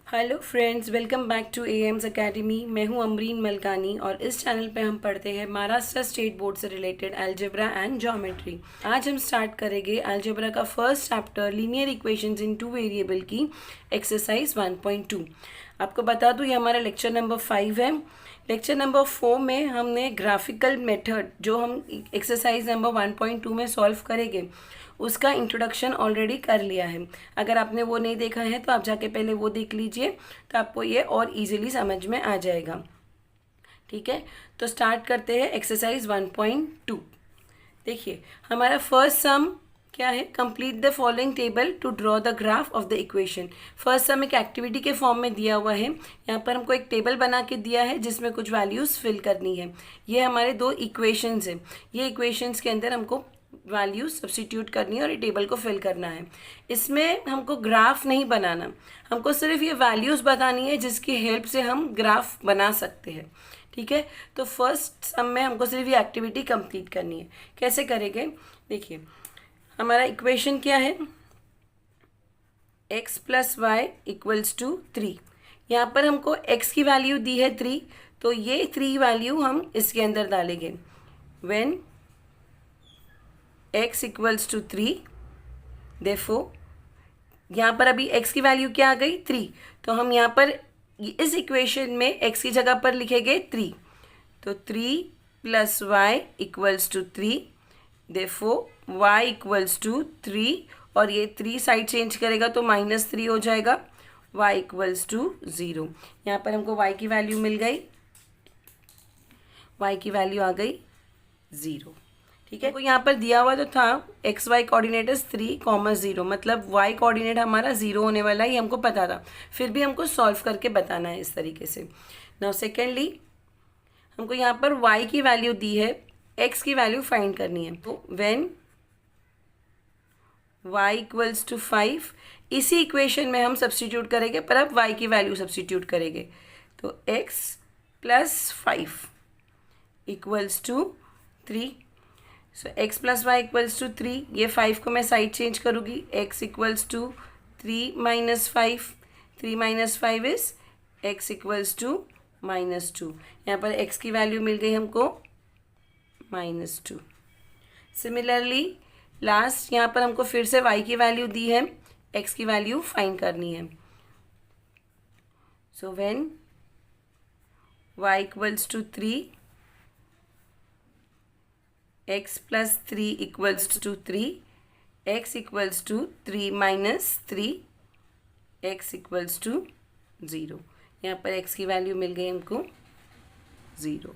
Hello friends, welcome back to AIMS academy. मैं हूं अमरीन मलकानी और इस चैनल पे हम पढ़ते हैं महाराष्ट्र स्टेट बोर्ड से रिलेटेड अलजेब्रा एंड ज्योमेट्री। आज हम स्टार्ट करेंगे अलजेब्रा का फर्स्ट चैप्टर लीनियर इक्वेशंस इन टू वेरिएबल की एक्सरसाइज 1.2। आपको बता दूं ये हमारा लेक्चर नंबर 5 है। लेक्चर नंबर 4 में हमने ग्राफिकल मेथड जो हम एक्सरसाइज नंबर 1.2 में सॉल्व करेंगे उसका इंट्रोडक्शन ऑलरेडी कर लिया है। अगर आपने वो नहीं देखा है तो आप जाके पहले वो देख लीजिए, तो आपको ये और इजीली समझ में आ जाएगा। ठीक है, तो स्टार्ट करते हैं एक्सरसाइज 1.2। देखिए हमारा फर्स्ट सम क्या है, complete the following table to draw the graph of the equation. First sum एक एक्टिविटी के फॉर्म में दिया हुआ है। यहाँ पर हमको एक टेबल बना के दिया है जिसमें कुछ वैल्यूज़ फिल करनी है। ये हमारे दो इक्वेशंस हैं। ये इक्वेशंस के अंदर हमको वैल्यू सब्स्टिट्यूट करनी है और ये टेबल को फिल करना है। इसमें हमको ग्राफ नहीं बनाना, हमको सिर्फ ये वैल्यूज़ बतानी है जिसकी हेल्प से हम ग्राफ बना सकते हैं। ठीक है, तो फर्स्ट सम में हमको सिर्फ ये एक्टिविटी कंप्लीट करनी है। कैसे करेंगे, देखिए हमारा इक्वेशन क्या है, x plus y equals to 3। यहाँ पर हमको x की वैल्यू दी है 3, तो ये 3 वैल्यू हम इसके अंदर डालेंगे। When x equals to 3, therefore यहाँ पर अभी x की वैल्यू क्या आ गई 3, तो हम यहाँ पर इस इक्वेशन में x की जगह पर लिखेंगे 3। तो 3 plus y equals to 3, therefore y equals to 3, और ये 3 साइड चेंज करेगा तो -3 हो जाएगा। y equals to 0। यहाँ पर हमको y की वैल्यू मिल गई, y की वैल्यू आ गई 0। ठीक है, तो यहाँ पर दिया हुआ तो था एक्स वाई कोऑर्डिनेट इज 3, 0, मतलब y कोऑर्डिनेट हमारा 0 होने वाला है, ये हमको पता था। फिर भी हमको सॉल्व करके बताना है इस तरीके से। नाउ सेकेंडली हमको यहाँ पर y की वैल्यू दी है, x की वैल्यू फाइंड करनी है। तो व्हेन y इक्वल्स टू 5, इसी इक्वेशन में हम सब्स्टिट्यूट करेंगे, पर अब y की वैल्यू सब्स्टिट्यूट करेंगे। तो x plus 5 equals to 3। So x plus y equals to 3, ये 5 को मैं साइड चेंज करूँगी, x equals to 3 minus 5, 3 minus 5 is x equals to -2। यहाँ पर x की वैल्यू मिल गई हमको -2। सिमिलरली लास्ट यहाँ पर हमको फिर से y की वैल्यू दी है, x की वैल्यू फाइंड करनी है। So when y equals to 3, x plus 3 equals to 3, x equals to 3 minus 3, x equals to 0। यहाँ पर x की वैल्यू मिल गई हमको 0।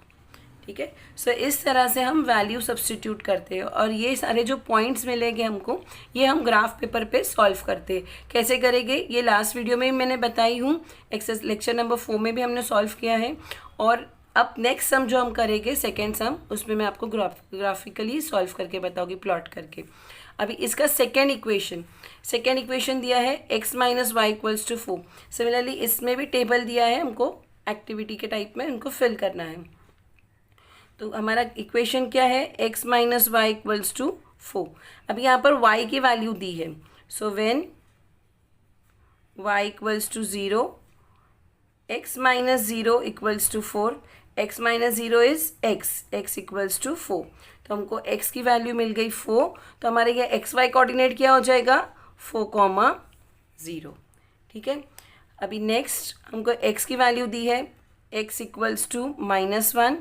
ठीक है, सो इस तरह से हम वैल्यू सब्स्टिट्यूट करते हैं और ये सारे जो पॉइंट्स मिलेंगे हमको, ये हम ग्राफ पेपर पे सॉल्व करते हैं। कैसे करेंगे ये लास्ट वीडियो में मैंने बताई हूँ, एक्सरसाइज लेक्चर नंबर 4 में भी हमने सॉल्व किया है। और अब नेक्स्ट सम जो हम करेंगे सेकेंड सम, उसमें मैं आपको ग्राफिकली सॉल्व करके बताऊँगी, प्लॉट करके। अभी इसका सेकेंड इक्वेशन दिया है x minus y equals to 4। Similarly इसमें भी टेबल दिया है, हमको एक्टिविटी के टाइप में उनको फिल करना है। तो हमारा इक्वेशन क्या है, x minus y equals to 4। अब यहाँ पर y की वैल्यू दी है। So when y equals to 0, x minus 0 equals to 4, x minus 0 is x equals to 4। तो हमको x की वैल्यू मिल गई 4, तो हमारे ये एक्स वाई कोऑर्डिनेट क्या हो जाएगा 4, 0। ठीक है, अभी नेक्स्ट हमको x की वैल्यू दी है, x इक्वल्स टू -1।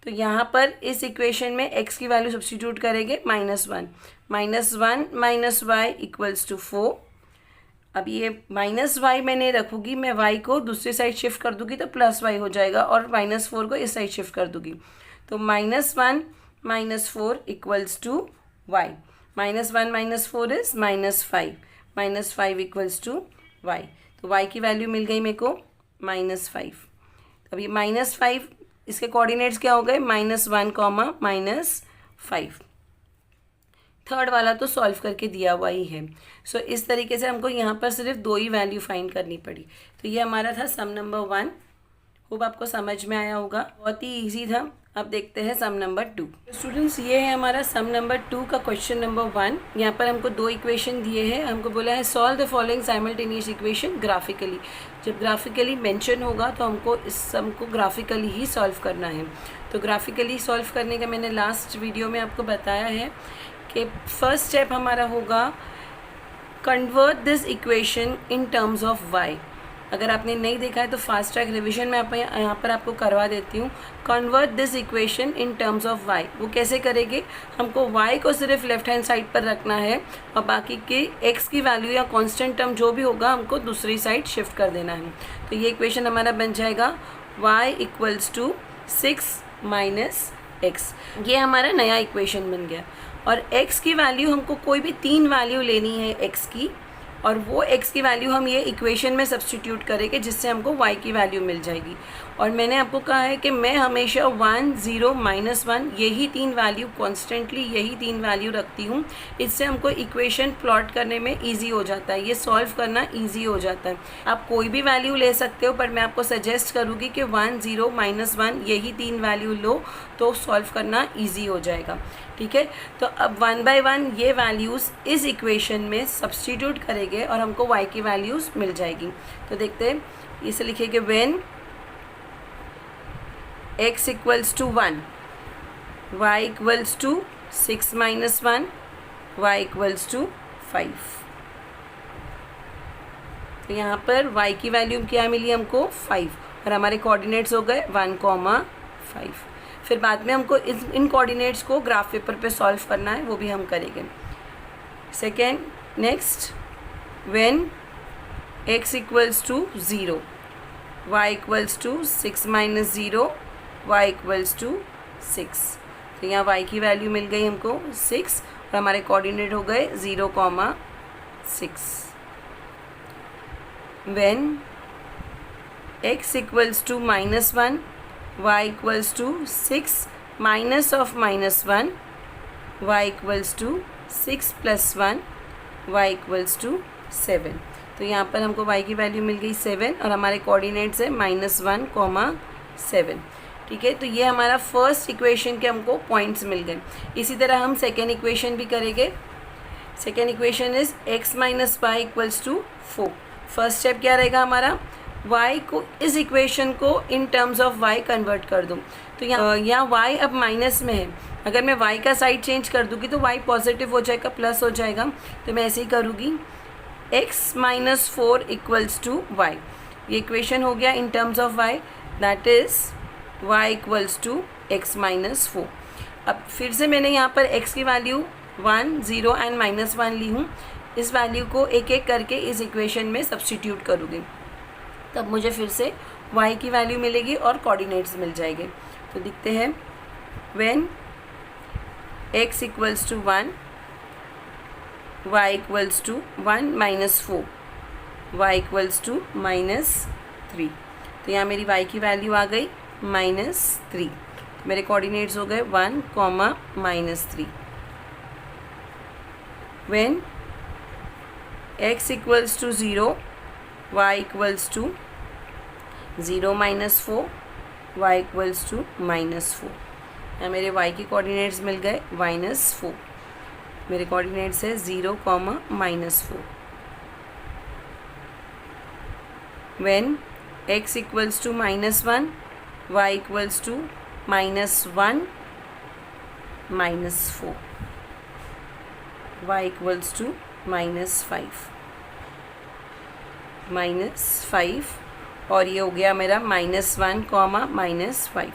तो यहाँ पर इस इक्वेशन में x की वैल्यू सब्स्टिट्यूट करेंगे -1 माइनस वाई इक्वल्स टू 4। अब ये -y मैं नहीं रखूँगी, मैं y को दूसरी साइड शिफ्ट कर दूँगी तो +y हो जाएगा, और -4 को इस साइड शिफ्ट कर दूँगी। तो -1 minus 4 equals to y, -1 minus 4 is -5, -5 equals to y। तो y की वैल्यू मिल गई मेरे को -5। अब ये -5 इसके कोऑर्डिनेट्स क्या हो गए, -1, -5। थर्ड वाला तो सॉल्व करके दिया हुआ ही है। सो इस तरीके से हमको यहाँ पर सिर्फ 2 ही वैल्यू फाइंड करनी पड़ी। तो ये हमारा था सम नंबर 1। होप आपको समझ में आया होगा, बहुत ही ईजी था। अब देखते हैं सम नंबर 2। स्टूडेंट्स ये है हमारा सम नंबर 2 का क्वेश्चन नंबर 1। यहाँ पर हमको 2 इक्वेशन दिए हैं, हमको बोला है solve the following simultaneous equation graphically. जब ग्राफिकली मेंशन होगा तो हमको इस सम को ग्राफिकली ही सॉल्व करना है। तो ग्राफिकली सॉल्व करने का मैंने लास्ट वीडियो में आपको बताया है कि फर्स्ट स्टेप हमारा होगा convert this equation in terms of y। अगर आपने नहीं देखा है तो फास्ट ट्रैक रिवीजन में यहाँ पर आपको करवा देती हूँ। Convert this equation in terms of y, वो कैसे करेंगे, हमको y को सिर्फ लेफ्ट हैंड साइड पर रखना है और बाकी के x की वैल्यू या कांस्टेंट टर्म जो भी होगा हमको दूसरी साइड शिफ्ट कर देना है। तो ये इक्वेशन हमारा बन जाएगा y equals to 6 minus x। ये हमारा नया इक्वेशन बन गया। और x की वैल्यू हमको कोई भी 3 वैल्यू लेनी है x की, और वो x की वैल्यू हम ये इक्वेशन में सब्स्टिट्यूट करेंगे जिससे हमको y की वैल्यू मिल जाएगी। और मैंने आपको कहा है कि मैं हमेशा 1 0 -1 यही 3 वैल्यू कॉन्स्टेंटली यही 3 वैल्यू रखती हूँ। इससे हमको इक्वेशन प्लॉट करने में ईजी हो जाता है, ये सॉल्व करना ईजी हो जाता है। आप कोई भी वैल्यू ले सकते हो, पर मैं आपको सजेस्ट करूँगी कि 1 0 -1 यही 3 वैल्यू लो तो सॉल्व करना ईजी हो जाएगा। ठीक है, तो अब 1 बाय 1 ये वैल्यूज़ इस इक्वेशन में सब्स्टिट्यूट करेंगे और हमको y की वैल्यूज़ मिल जाएगी। तो देखते हैं, इसे लिखेंगे when x equals to 1, y equals to 6 minus 1, y equals to 5। तो यहाँ पर y की वैल्यू क्या मिली हमको 5, और हमारे कोऑर्डिनेट्स हो गए 1,5। फिर बाद में हमको इन कोऑर्डिनेट्स को ग्राफ पेपर पे सॉल्व करना है, वो भी हम करेंगे। Second, next, when x equals to 0, y equals to 6 minus 0, y equals to 6। तो यहाँ y की वैल्यू मिल गई हमको 6 और हमारे कोऑर्डिनेट हो गए 0,6। When x equals to -1, y equals to 6 minus of -1, y equals to 6 + 1, y equals to 7। तो यहाँ पर हमको y की वैल्यू मिल गई 7 और हमारे कोऑर्डिनेट्स है -1,7। ठीक है, तो ये हमारा फर्स्ट इक्वेशन के हमको पॉइंट्स मिल गए। इसी तरह हम सेकेंड इक्वेशन भी करेंगे। Second equation is x - y equals to 4। First step क्या रहेगा हमारा, y को इस इक्वेशन को in terms of y convert कर दूँ। तो यहाँ y अब माइनस में है, अगर मैं y का साइड चेंज कर दूँगी तो y पॉजिटिव हो जाएगा, प्लस हो जाएगा। तो मैं ऐसे ही करूँगी, x - 4 इक्वल्स टू y। ये इक्वेशन हो गया in terms of y, that is y equals to x - 4। अब फिर से मैंने यहाँ पर x की वैल्यू 1 0 एंड -1 ली हूँ। इस वैल्यू को एक एक करके इस इक्वेशन में सब्स्टिट्यूट करूँगी, तब मुझे फिर से y की वैल्यू मिलेगी और कोऑर्डिनेट्स मिल जाएंगे। तो दिखते हैं, when x equals to 1, y equals to 1 - 4, y equals to -3। तो यहाँ मेरी y की वैल्यू आ गई -3, मेरे कोऑर्डिनेट्स हो गए 1, -3। When x equals to 0, y equals to 0 - 4, y equals to -4। यहाँ मेरे y के कोऑर्डिनेट्स मिल गए -4, मेरे कोऑर्डिनेट्स है 0, -4। When x equals to -1, y equals to -1 -4, y equals to -5 और ये हो गया मेरा -1, -5।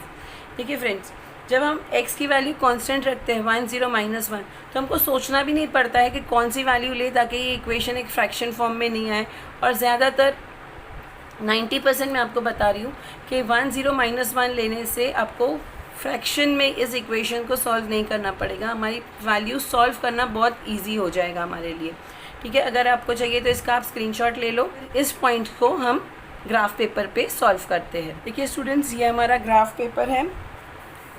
देखिए फ्रेंड्स, जब हम x की वैल्यू कांस्टेंट रखते हैं 1 0 -1, तो हमको सोचना भी नहीं पड़ता है कि कौन सी वैल्यू ले ताकि ये इक्वेशन एक फ्रैक्शन फॉर्म में नहीं आए। और ज़्यादातर 90% मैं आपको बता रही हूँ कि 1 0 -1 लेने से आपको फ्रैक्शन में इस इक्वेशन को सॉल्व नहीं करना पड़ेगा, हमारी वैल्यू सॉल्व करना बहुत ईजी हो जाएगा हमारे लिए। ठीक है, अगर आपको चाहिए तो इसका आप स्क्रीनशॉट ले लो। इस पॉइंट को हम ग्राफ पेपर पे सॉल्व करते हैं। देखिए स्टूडेंट्स, ये हमारा ग्राफ पेपर है,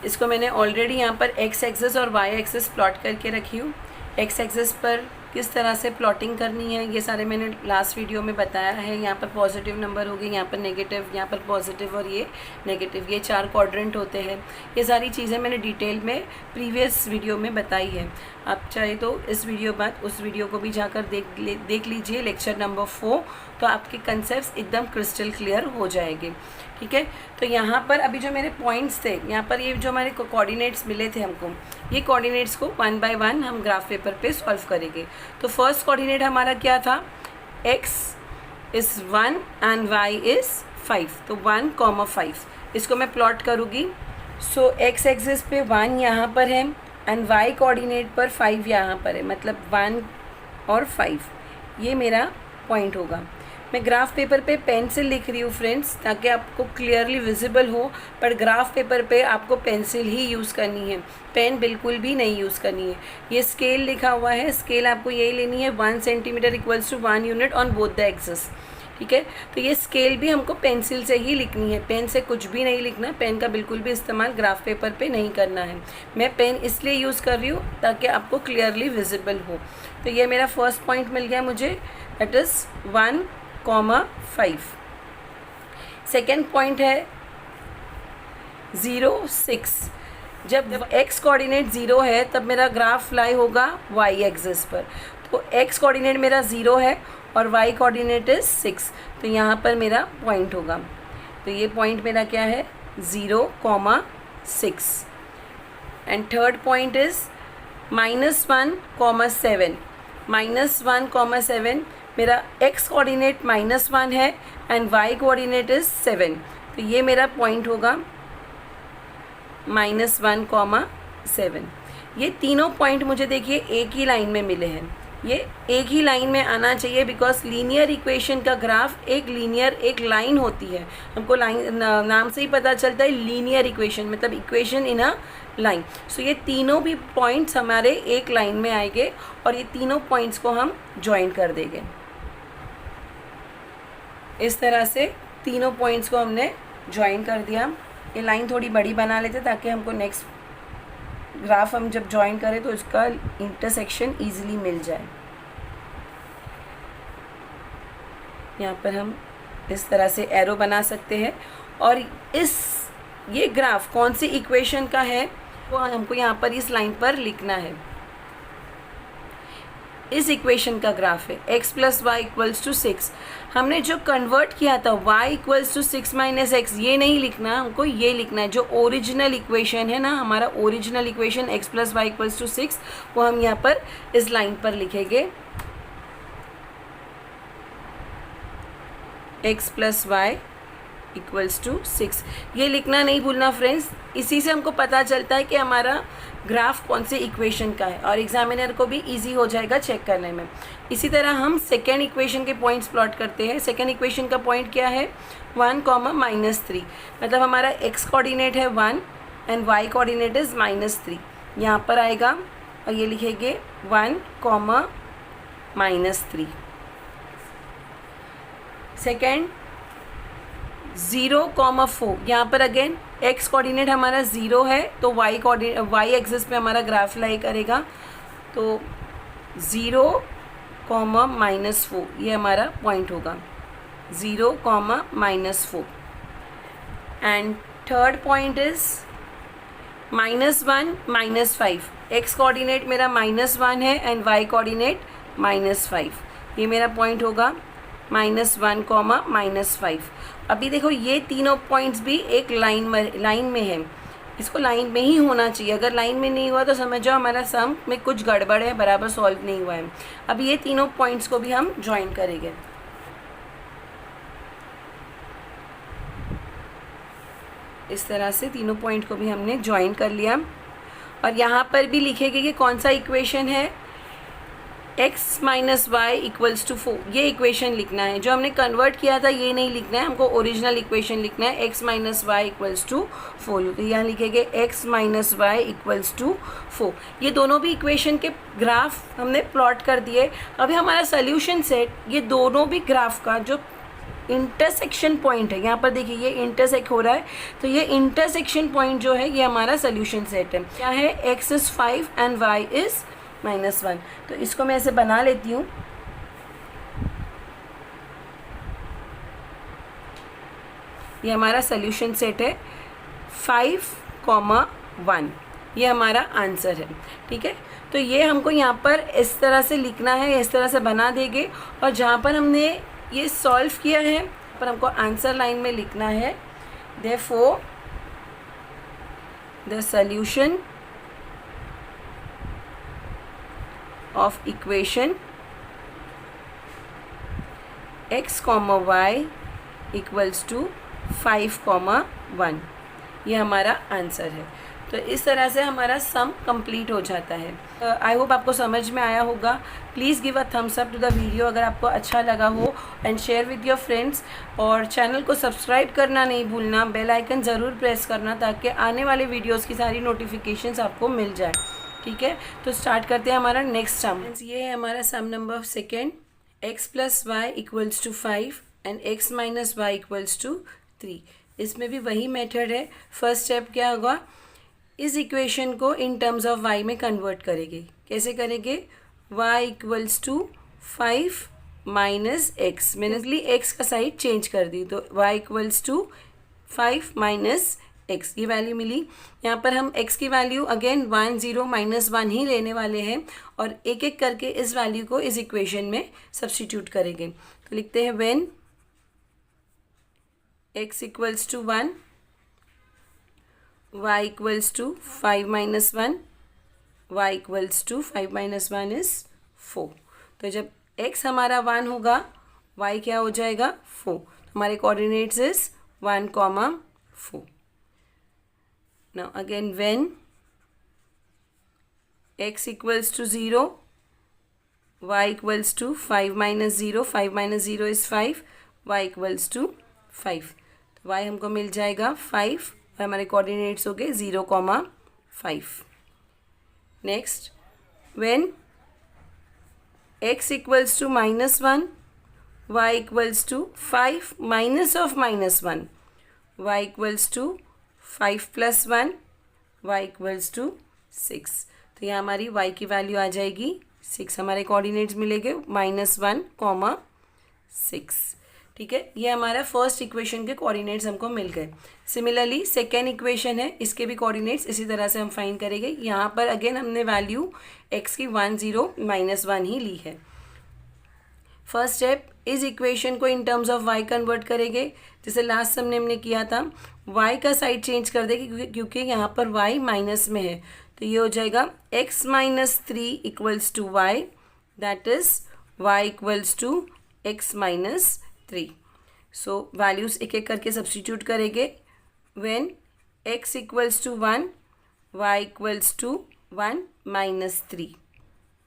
इसको मैंने ऑलरेडी यहाँ पर x एक्सिस और y एक्सिस प्लॉट करके रखी हूँ। x एक्सिस पर किस तरह से प्लॉटिंग करनी है ये सारे मैंने लास्ट वीडियो में बताया है। यहाँ पर पॉजिटिव नंबर हो गए, यहाँ पर नेगेटिव, यहाँ पर पॉजिटिव और ये नेगेटिव, ये 4 क्वाड्रेंट होते हैं। ये सारी चीज़ें मैंने डिटेल में प्रीवियस वीडियो में बताई है। आप चाहे तो इस वीडियो बाद उस वीडियो को भी जाकर देख लीजिए, लेक्चर नंबर 4, तो आपके कंसेप्ट एकदम क्रिस्टल क्लियर हो जाएंगे। ठीक है, तो यहाँ पर अभी जो मेरे पॉइंट्स थे, यहाँ पर ये जो हमारे कोऑर्डिनेट्स मिले थे हमको, ये कोऑर्डिनेट्स को 1 बाय 1 हम ग्राफ पेपर पे सॉल्व करेंगे। तो फर्स्ट कोऑर्डिनेट हमारा क्या था, x is 1 and y is 5, तो 1,5 इसको मैं प्लॉट करूँगी। सो x एक्सिस पे 1 यहाँ पर है एंड y कोऑर्डिनेट पर 5 यहाँ पर है, मतलब 1 और 5 ये मेरा पॉइंट होगा। मैं ग्राफ पेपर पे पेंसिल लिख रही हूँ फ्रेंड्स, ताकि आपको क्लियरली विजिबल हो, पर ग्राफ पेपर पे आपको पेंसिल ही यूज़ करनी है, पेन बिल्कुल भी नहीं यूज़ करनी है। ये स्केल लिखा हुआ है, स्केल आपको यही लेनी है, 1 centimetre equals to 1 unit on both the axis. ठीक है, तो ये स्केल भी हमको पेंसिल से ही लिखनी है, पेन से कुछ भी नहीं लिखना, पेन का बिल्कुल भी इस्तेमाल ग्राफ पेपर पे नहीं करना है। मैं पेन इसलिए यूज़ कर रही हूँ ताकि आपको क्लियरली विजिबल हो। तो ये मेरा फर्स्ट पॉइंट मिल गया मुझे, दैट इज़ 1,5। सेकेंड पॉइंट है 0, 6। जब x कोऑर्डिनेट 0 है तब मेरा ग्राफ लाई होगा y एक्सिस पर, तो x कोऑर्डिनेट मेरा 0 है और y कोऑर्डिनेट इज़ 6, तो यहाँ पर मेरा पॉइंट होगा। तो ये पॉइंट मेरा क्या है, 0,6। And third point is -1,7। -1,7 मेरा x कोऑर्डिनेट -1 है एंड y कोऑर्डिनेट इज़ 7, तो ये मेरा पॉइंट होगा -1,7। ये तीनों पॉइंट मुझे देखिए एक ही लाइन में मिले हैं, ये एक ही लाइन में आना चाहिए, बिकॉज लीनियर इक्वेशन का ग्राफ एक लीनियर एक लाइन होती है। हमको लाइन नाम से ही पता चलता है, लीनियर इक्वेशन मतलब इक्वेशन इन अ लाइन। सो ये तीनों भी पॉइंट्स हमारे एक लाइन में आएंगे और ये तीनों पॉइंट्स को हम ज्वाइन कर देंगे। इस तरह से तीनों पॉइंट्स को हमने ज्वाइन कर दिया। ये लाइन थोड़ी बड़ी बना लेते ताकि हमको नेक्स्ट ग्राफ हम जब ज्वाइन करें तो इसका इंटरसेक्शन इजीली मिल जाए। यहाँ पर हम इस तरह से एरो बना सकते हैं। और ये ग्राफ कौन सी इक्वेशन का है वो हमको यहाँ पर इस लाइन पर लिखना है। इस इक्वेशन का ग्राफ है x + y = 6। हमने जो कन्वर्ट किया था y = 6 - x, ये नहीं लिखना, हमको ये लिखना है जो ओरिजिनल इक्वेशन है ना, हमारा ओरिजिनल इक्वेशन x + y = 6, वो हम यहाँ पर इस लाइन पर लिखेंगे। x + y = 6, ये लिखना नहीं भूलना फ्रेंड्स। इसी से हमको पता चलता है कि हमारा ग्राफ कौन से इक्वेशन का है और एग्जामिनर को भी इजी हो जाएगा चेक करने में। इसी तरह हम सेकेंड इक्वेशन के पॉइंट्स प्लॉट करते हैं। सेकेंड इक्वेशन का पॉइंट क्या है, 1, -3, मतलब हमारा x कोऑर्डिनेट है 1 एंड y कोऑर्डिनेट इज़ -3, यहाँ पर आएगा और ये लिखेंगे 1, -3। सेकेंड 0,4, यहाँ पर अगेन x कोऑर्डिनेट हमारा 0 है तो y कोऑर्डिनेट y एक्सिस पे हमारा ग्राफ लाई करेगा, तो 0, -4 ये हमारा पॉइंट होगा, 0, -4। And third point is -1, -5। x coordinate मेरा -1 है एंड y कोऑर्डिनेट -5, ये मेरा पॉइंट होगा -1, -5। अभी देखो ये तीनों पॉइंट्स भी एक लाइन में है, इसको लाइन में ही होना चाहिए। अगर लाइन में नहीं हुआ तो समझो हमारा सम में कुछ गड़बड़ है, बराबर सॉल्व नहीं हुआ है। अब ये तीनों पॉइंट्स को भी हम ज्वाइन करेंगे। इस तरह से तीनों पॉइंट को भी हमने ज्वाइन कर लिया और यहाँ पर भी लिखेंगे कि कौन सा इक्वेशन है, x - y = 4, ये इक्वेशन लिखना है। जो हमने कन्वर्ट किया था ये नहीं लिखना है, हमको ओरिजिनल इक्वेशन लिखना है, x - y = 4, तो यहाँ लिखेंगे x - y = 4। ये दोनों भी इक्वेशन के ग्राफ हमने प्लॉट कर दिए। अभी हमारा सोल्यूशन सेट, ये दोनों भी ग्राफ का जो इंटरसेक्शन पॉइंट है, यहाँ पर देखिए ये इंटरसेक्ट हो रहा है, तो ये इंटरसेक्शन पॉइंट जो है ये हमारा सोल्यूशन सेट है। क्या है, x is 5 and y is -1। तो इसको मैं ऐसे बना लेती हूँ। ये हमारा सोल्यूशन सेट है 5,1, ये हमारा आंसर है। ठीक है, तो ये हमको यहाँ पर इस तरह से लिखना है, इस तरह से बना देंगे। और जहाँ पर हमने ये सॉल्व किया है पर हमको आंसर लाइन में लिखना है therefore the solution of equation x, y equals to 5,1, ये हमारा आंसर है। तो इस तरह से हमारा सम कंप्लीट हो जाता है। आई होप आपको समझ में आया होगा। Please give a thumbs up to the video अगर आपको अच्छा लगा हो, and share with your friends. और चैनल को सब्सक्राइब करना नहीं भूलना, बेल आइकन ज़रूर प्रेस करना ताकि आने वाले वीडियोज़ की सारी नोटिफिकेशंस आपको मिल जाए। ठीक है, तो स्टार्ट करते हैं हमारा नेक्स्ट सम। ये है हमारा sum number second, x + y equals to 5 and x - y equals to 3। इसमें भी वही मेथड है। फर्स्ट स्टेप क्या होगा, इस इक्वेशन को इन टर्म्स ऑफ y में कन्वर्ट करेंगे। कैसे करेंगे, y equals to 5 minus x, मैंने इसलिए x का साइड चेंज कर दी, तो y equals to 5 minus x, ये वैल्यू मिली। यहाँ पर हम x की वैल्यू अगेन 1 0 -1 ही लेने वाले हैं और एक एक करके इस वैल्यू को इस इक्वेशन में सब्स्टिट्यूट करेंगे। तो लिखते हैं when x equals to 1, y equals to 5 - 1, y equals to 5 - 1 is 4। तो जब x हमारा 1 होगा, y क्या हो जाएगा 4। तो हमारे coordinates is 1, 4। Now again when x equals to 0, y equals to 5 - 0, 5 - 0 is 5, y equals to 5। तो y हमको मिल जाएगा 5 और हमारे कोऑर्डिनेट्स हो गए 0, 5। Next when x equals to -1, y equals to 5 minus of -1, y equals to 5 + 1, y equals to 6। तो यहाँ हमारी y की वैल्यू आ जाएगी 6, हमारे कोऑर्डिनेट्स मिलेंगे -1, 6। ठीक है, ये हमारा फर्स्ट इक्वेशन के कोऑर्डिनेट्स हमको मिल गए। सिमिलरली सेकेंड इक्वेशन है, इसके भी कोऑर्डिनेट्स इसी तरह से हम फाइंड करेंगे। यहाँ पर अगेन हमने वैल्यू x की 1 0 -1 ही ली है। फर्स्ट स्टेप, इस इक्वेशन को in terms of y convert करेंगे, जैसे लास्ट सम ने हमने किया था। y का साइड चेंज कर देंगे क्योंकि यहाँ पर y माइनस में है, तो ये हो जाएगा x - 3 equals to y, that is y equals to x - 3। So values एक एक करके सब्स्टिट्यूट करेंगे। When x equals to 1, y equals to 1 - 3,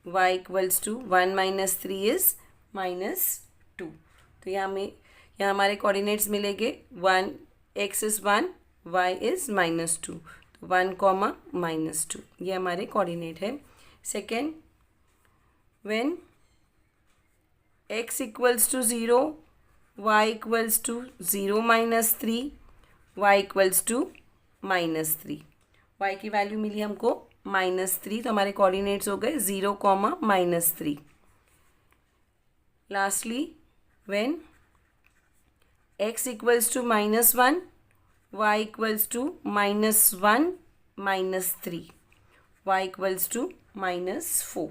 y equals to 1 - 3 is -2। तो यहाँ हमारे कोऑर्डिनेट्स मिलेंगे 1, x इज़ 1, y इज़ -2, तो 1, -2 ये हमारे कोऑर्डिनेट है। Second, when x equals to 0, y equals to 0 - 3, y equals to -3, y की वैल्यू मिली हमको -3, तो हमारे कोऑर्डिनेट्स हो गए 0, -3। Lastly when x equals to -1, y equals to -1 - 3, y equals to -4।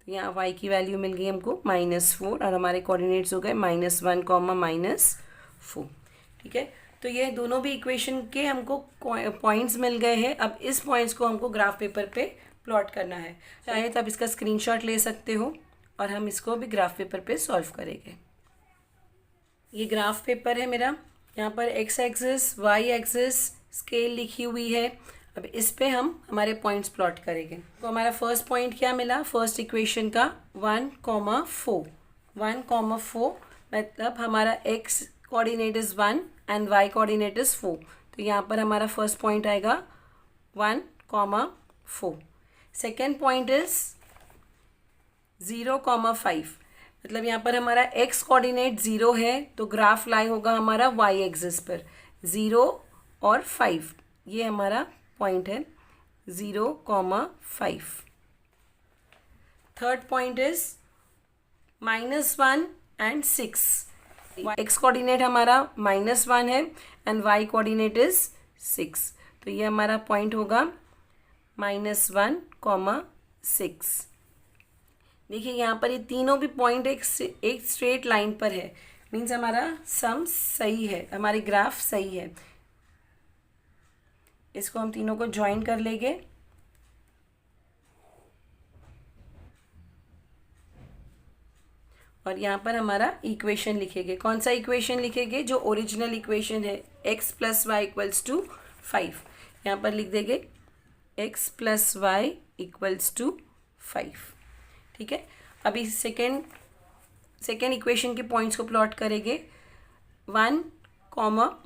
तो यहाँ y की वैल्यू मिल गई हमको -4 और हमारे कोऑर्डिनेट्स हो गए -1, -4। ठीक है, तो ये दोनों भी इक्वेशन के हमको पॉइंट्स मिल गए हैं। अब इस पॉइंट्स को हमको ग्राफ पेपर पे प्लॉट करना है। चाहे तो आप इसका स्क्रीनशॉट ले सकते हो और हम इसको भी ग्राफ पेपर पे सॉल्व करेंगे। ये ग्राफ पेपर है मेरा, यहाँ पर x axis, y axis, scale लिखी हुई है। अब इस पे हम हमारे पॉइंट्स प्लॉट करेंगे। तो हमारा फर्स्ट पॉइंट क्या मिला, फर्स्ट इक्वेशन का 1, 4, 1, 4, मतलब हमारा x coordinate is 1 and y coordinate is 4। तो यहाँ पर हमारा फर्स्ट पॉइंट आएगा 1, 4। सेकेंड पॉइंट इज़ 0, 5, मतलब यहाँ पर हमारा x कोऑर्डिनेट 0 है, तो ग्राफ लाई होगा हमारा y एक्सिस पर 0 और 5, ये हमारा पॉइंट है 0, 5। Third point is -1 and 6. X coordinate हमारा -1 है एंड वाई कोऑर्डिनेट इज 6. तो ये हमारा पॉइंट होगा -1, 6. देखिए यहाँ पर ये तीनों भी पॉइंट एक स्ट्रेट लाइन पर है, मीन्स हमारा सम सही है, हमारी ग्राफ सही है. इसको हम तीनों को ज्वाइन कर लेंगे. और यहाँ पर हमारा इक्वेशन लिखेंगे. कौन सा इक्वेशन लिखेंगे? जो ओरिजिनल इक्वेशन है, x + y = 5. यहाँ पर लिख देंगे x + y = 5. ठीक है. अभी सेकेंड इक्वेशन के पॉइंट्स को प्लॉट करेंगे. 1,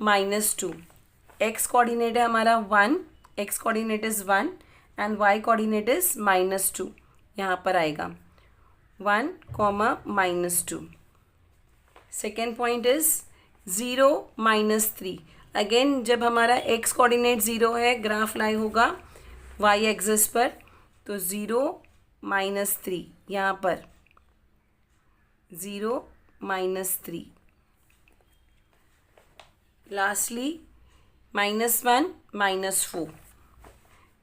-2. x कोऑर्डिनेट है हमारा 1, x coordinate is 1 and y coordinate is -2. यहाँ पर आएगा 1, -2. Second point is 0, -3. अगेन जब हमारा x कोऑर्डिनेट 0 है, ग्राफ लाई होगा y एक्सिस पर, तो 0, -3. यहाँ पर 0, -3. Lastly -1, -4.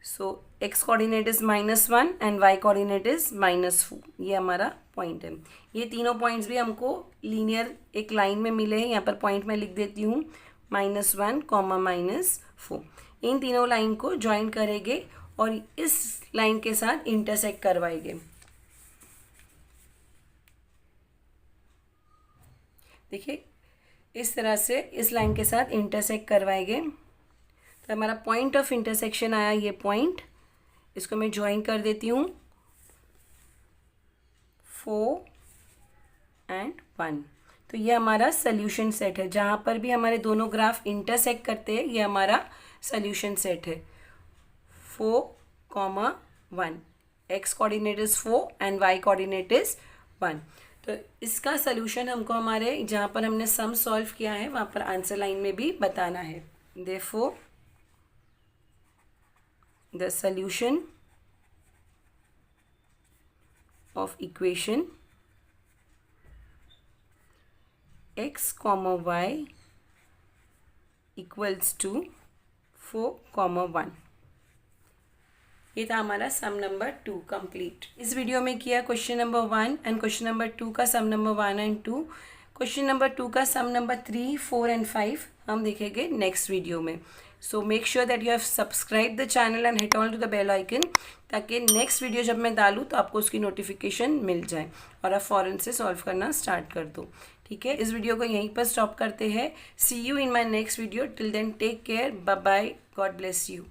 So x coordinate is -1 and y coordinate is -4. ये हमारा पॉइंट है. ये तीनों पॉइंट्स भी हमको लीनियर एक लाइन में मिले हैं. यहाँ पर पॉइंट मैं लिख देती हूँ -1, -4. इन तीनों लाइन को ज्वाइन करेंगे और इस लाइन के साथ इंटरसेक्ट करवाएंगे. देखिए इस तरह से इस लाइन के साथ इंटरसेक्ट करवाएंगे. तो हमारा पॉइंट ऑफ इंटरसेक्शन आया ये पॉइंट. इसको मैं ज्वाइन कर देती हूँ 4 एंड 1. तो ये हमारा सोल्यूशन सेट है. जहाँ पर भी हमारे दोनों ग्राफ इंटरसेक्ट करते हैं, ये हमारा सोल्यूशन सेट है. 4, 1. x coordinate is 4 and y coordinate is 1. तो इसका सोल्यूशन हमको हमारे जहाँ पर हमने सम सॉल्व किया है वहाँ पर आंसर लाइन में भी बताना है. Therefore the solution of equation x, y equals to 4, 1. ये था हमारा सम नंबर 2 कंप्लीट. इस वीडियो में किया question number 1 and question number 2 का सम नंबर 1 एंड 2. क्वेश्चन नंबर 2 का सम नंबर 3, 4 एंड 5 हम देखेंगे नेक्स्ट वीडियो में. So make sure that you have subscribe the channel and hit on to the bell icon, ताकि next video जब मैं डालूँ तो आपको उसकी नोटिफिकेशन मिल जाए और आप फ़ौरन से सॉल्व करना स्टार्ट कर दो. ठीक है. इस वीडियो को यहीं पर स्टॉप करते हैं. See you in my next video. Till then take care. Bye bye. God bless you.